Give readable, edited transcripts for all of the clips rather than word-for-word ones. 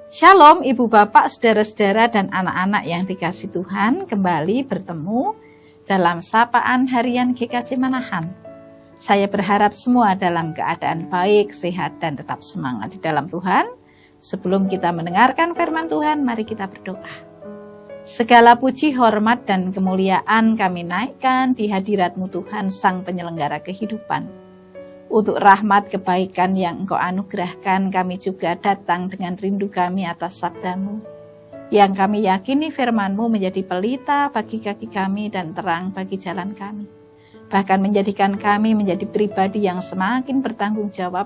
Shalom Ibu Bapak, Saudara-saudara dan anak-anak yang dikasihi Tuhan, kembali bertemu dalam sapaan harian GKJ Manahan. Saya berharap semua dalam keadaan baik, sehat dan tetap semangat di dalam Tuhan. Sebelum kita mendengarkan firman Tuhan, mari kita berdoa. Segala puji, hormat dan kemuliaan kami naikkan di hadirat-Mu Tuhan, Sang Penyelenggara kehidupan. Untuk rahmat kebaikan yang Engkau anugerahkan, kami juga datang dengan rindu kami atas sabda-Mu. Yang kami yakini firman-Mu menjadi pelita bagi kaki kami dan terang bagi jalan kami. Bahkan menjadikan kami menjadi pribadi yang semakin bertanggung jawab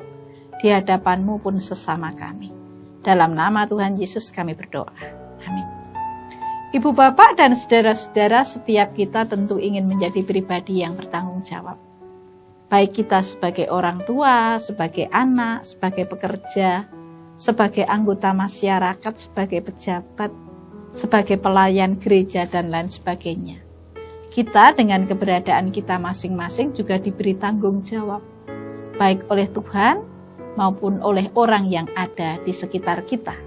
di hadapan-Mu pun sesama kami. Dalam nama Tuhan Yesus kami berdoa. Amin. Ibu Bapak dan saudara-saudara, setiap kita tentu ingin menjadi pribadi yang bertanggung jawab. Baik kita sebagai orang tua, sebagai anak, sebagai pekerja, sebagai anggota masyarakat, sebagai pejabat, sebagai pelayan gereja, dan lain sebagainya. Kita dengan keberadaan kita masing-masing juga diberi tanggung jawab, baik oleh Tuhan maupun oleh orang yang ada di sekitar kita.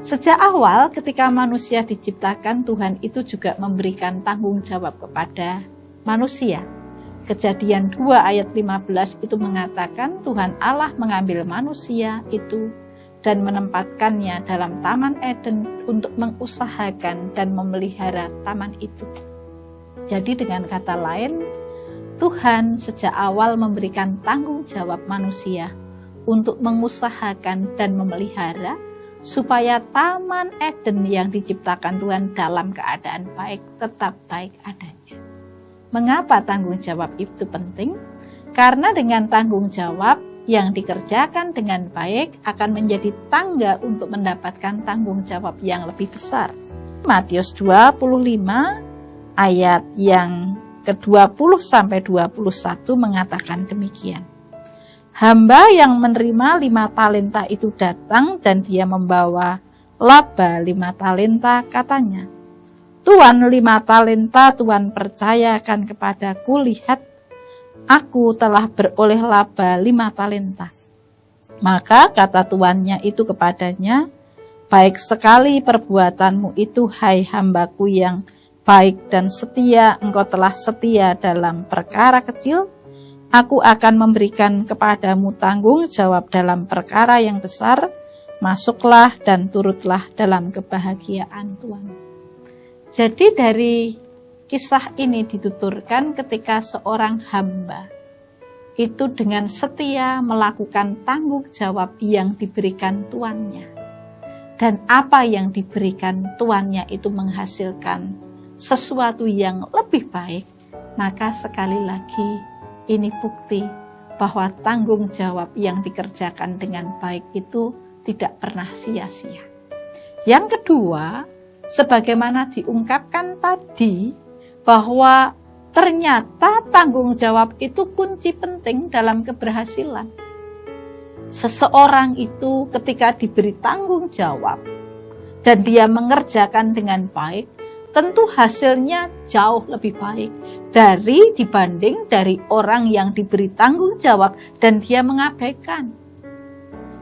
Sejak awal ketika manusia diciptakan, Tuhan itu juga memberikan tanggung jawab kepada manusia. Kejadian 2 ayat 15 itu mengatakan Tuhan Allah mengambil manusia itu dan menempatkannya dalam Taman Eden untuk mengusahakan dan memelihara taman itu. Jadi dengan kata lain, Tuhan sejak awal memberikan tanggung jawab manusia untuk mengusahakan dan memelihara supaya Taman Eden yang diciptakan Tuhan dalam keadaan baik tetap baik adanya. Mengapa tanggung jawab itu penting? Karena dengan tanggung jawab yang dikerjakan dengan baik akan menjadi tangga untuk mendapatkan tanggung jawab yang lebih besar. Matius 25 ayat yang ke-20 sampai 21 mengatakan demikian. Hamba yang menerima 5 talenta itu datang dan dia membawa laba 5 talenta, katanya, Tuan, 5 talenta Tuan percayakan kepadaku, lihat, aku telah beroleh laba 5 talenta. Maka kata tuannya itu kepadanya, baik sekali perbuatanmu itu, hai hambaku yang baik dan setia, engkau telah setia dalam perkara kecil, aku akan memberikan kepadamu tanggung jawab dalam perkara yang besar, masuklah dan turutlah dalam kebahagiaan Tuhan. Jadi dari kisah ini dituturkan ketika seorang hamba itu dengan setia melakukan tanggung jawab yang diberikan tuannya. Dan apa yang diberikan tuannya itu menghasilkan sesuatu yang lebih baik, maka sekali lagi ini bukti bahwa tanggung jawab yang dikerjakan dengan baik itu tidak pernah sia-sia. Yang kedua, sebagaimana diungkapkan tadi, bahwa ternyata tanggung jawab itu kunci penting dalam keberhasilan. Seseorang itu ketika diberi tanggung jawab dan dia mengerjakan dengan baik, tentu hasilnya jauh lebih baik dibanding dari orang yang diberi tanggung jawab dan dia mengabaikan.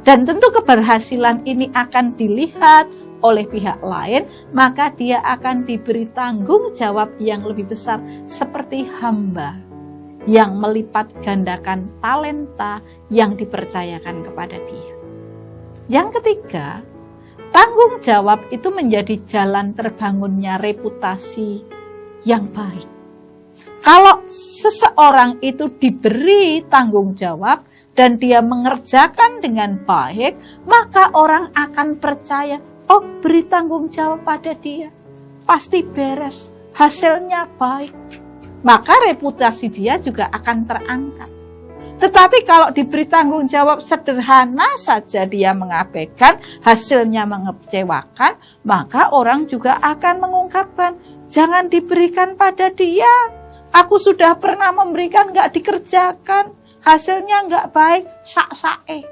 Dan tentu keberhasilan ini akan dilihat oleh pihak lain, maka dia akan diberi tanggung jawab yang lebih besar seperti hamba yang melipat gandakan talenta yang dipercayakan kepada dia. Yang ketiga, tanggung jawab itu menjadi jalan terbangunnya reputasi yang baik. Kalau seseorang itu diberi tanggung jawab dan dia mengerjakan dengan baik, maka orang akan percaya, oh, beri tanggung jawab pada dia, pasti beres, hasilnya baik. Maka reputasi dia juga akan terangkat. Tetapi kalau diberi tanggung jawab sederhana saja dia mengabaikan, hasilnya mengecewakan, maka orang juga akan mengungkapkan, jangan diberikan pada dia. Aku sudah pernah memberikan, gak dikerjakan, hasilnya gak baik, sak-sae.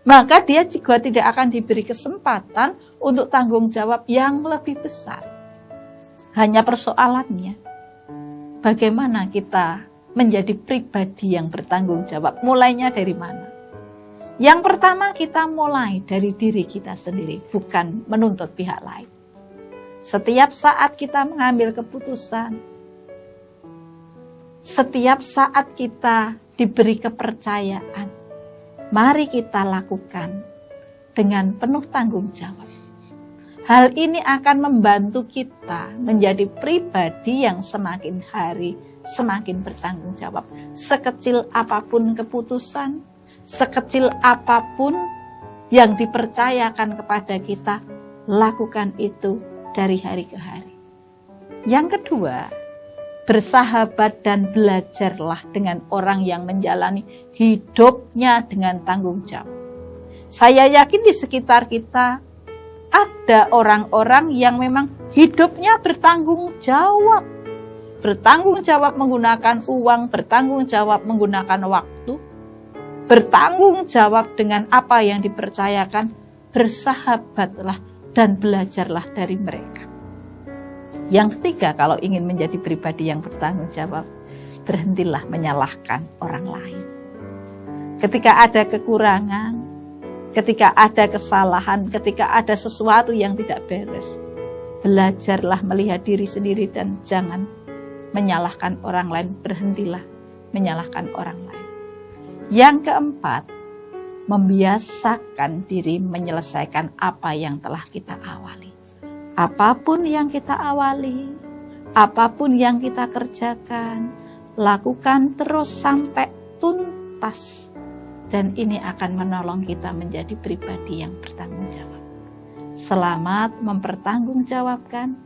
Maka dia juga tidak akan diberi kesempatan untuk tanggung jawab yang lebih besar. Hanya persoalannya, bagaimana kita menjadi pribadi yang bertanggung jawab? Mulainya dari mana? Yang pertama, kita mulai dari diri kita sendiri, bukan menuntut pihak lain. Setiap saat kita mengambil keputusan, setiap saat kita diberi kepercayaan, mari kita lakukan dengan penuh tanggung jawab. Hal ini akan membantu kita menjadi pribadi yang semakin hari semakin bertanggung jawab. Sekecil apapun keputusan, sekecil apapun yang dipercayakan kepada kita, lakukan itu dari hari ke hari. Yang kedua, bersahabat dan belajarlah dengan orang yang menjalani hidupnya dengan tanggung jawab. Saya yakin di sekitar kita ada orang-orang yang memang hidupnya bertanggung jawab. Bertanggung jawab menggunakan uang, bertanggung jawab menggunakan waktu, bertanggung jawab dengan apa yang dipercayakan. Bersahabatlah dan belajarlah dari mereka. Yang ketiga, kalau ingin menjadi pribadi yang bertanggung jawab, berhentilah menyalahkan orang lain. Ketika ada kekurangan, ketika ada kesalahan, ketika ada sesuatu yang tidak beres, belajarlah melihat diri sendiri dan jangan menyalahkan orang lain. Berhentilah menyalahkan orang lain. Yang keempat, membiasakan diri menyelesaikan apa yang telah kita awali. Apapun yang kita awali, apapun yang kita kerjakan, lakukan terus sampai tuntas. Dan ini akan menolong kita menjadi pribadi yang bertanggung jawab. Selamat mempertanggungjawabkan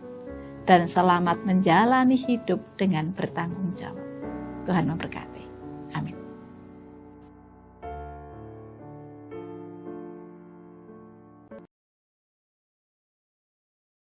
dan selamat menjalani hidup dengan bertanggung jawab. Tuhan memberkati. Amin.